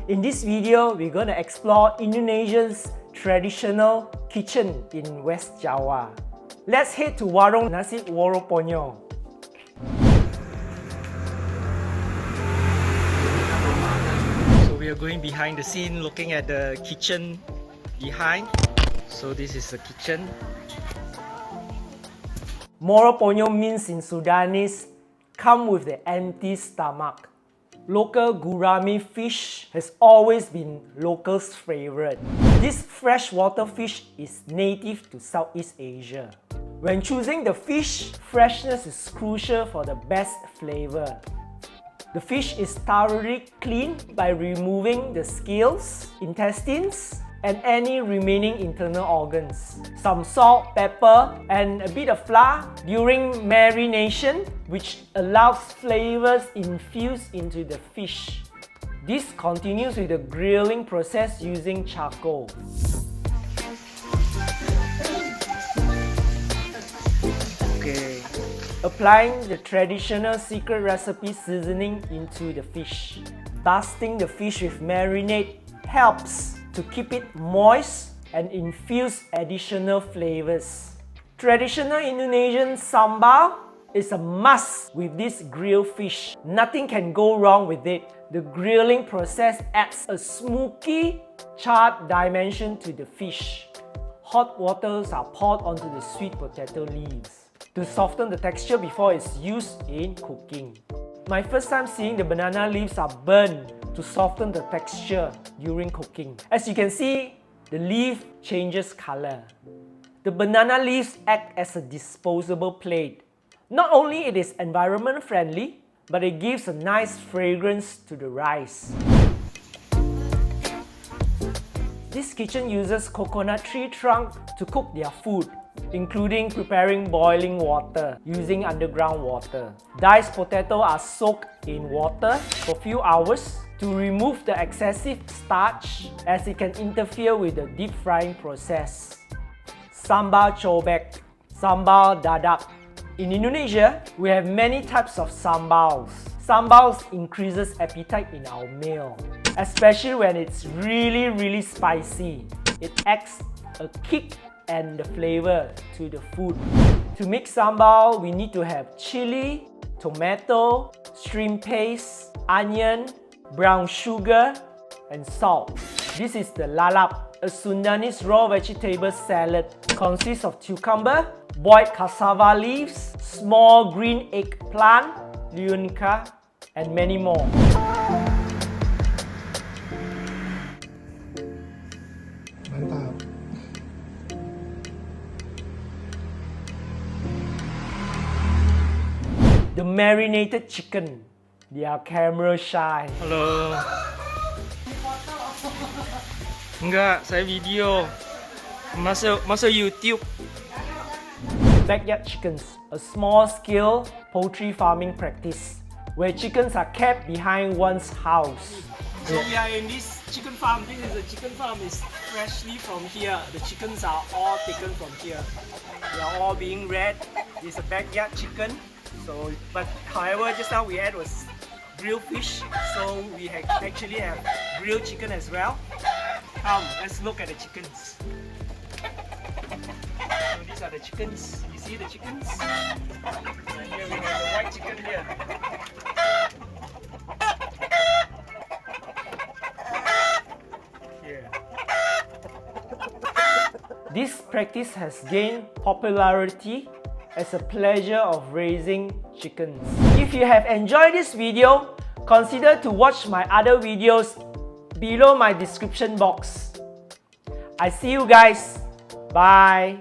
In this video, we're going to explore Indonesia's traditional kitchen in West Java. Let's head to Warung Nasi Woroponyo. So we are going behind the scene, looking at the kitchen behind. So this is the kitchen. Woroponyo means in Sudanese, come with the empty stomach. Local gourami fish has always been locals' favorite. This freshwater fish is native to Southeast Asia. When choosing the fish, freshness is crucial for the best flavor. The fish is thoroughly cleaned by removing the scales, intestines, and any remaining internal organs. Some salt, pepper, and a bit of flour during marination, which allows flavors infuse into the fish. This continues with the grilling process using charcoal. Okay. Applying the traditional secret recipe seasoning into the fish. Basting the fish with marinade helps to keep it moist and infuse additional flavors. Traditional Indonesian sambal is a must with this grilled fish. Nothing can go wrong with it. The grilling process adds a smoky, charred dimension to the fish. Hot waters are poured onto the sweet potato leaves to soften the texture before it's used in cooking. My first time seeing the banana leaves are burned to soften the texture during cooking. As you can see, the leaf changes color. The banana leaves act as a disposable plate. Not only it is environment friendly, but it gives a nice fragrance to the rice. This kitchen uses coconut tree trunk to cook their food, including preparing boiling water using underground water. Diced potatoes are soaked in water for a few hours to remove the excessive starch as it can interfere with the deep frying process. Sambal cobek, sambal dadak. In Indonesia, we have many types of sambals. Sambals increases appetite in our meal, especially when it's really spicy. It adds a kick and the flavor to the food. To make sambal, we need to have chili, tomato, shrimp paste, onion, brown sugar, and salt. This is the lalab, a Sundanese raw vegetable salad. Consists of cucumber, boiled cassava leaves, small green eggplant, lionka, and many more. Mantap. The marinated chicken. They are camera shy. Halo. Enggak, saya video. Masuk YouTube. Backyard chickens, a small-scale poultry farming practice where chickens are kept behind one's house. So we are in this chicken farm. This is the chicken farm. It's freshly from here. The chickens are all taken from here. They are all being reared. It's a backyard chicken. So, but however, just now we had was grilled fish. So we actually have grilled chicken as well. Let's look at the chickens. So these are the chickens. You see the chickens? And here we have the white chicken here. Here. This practice has gained popularity as a pleasure of raising chickens. If you have enjoyed this video, consider to watch my other videos below my description box. I see you guys. Bye.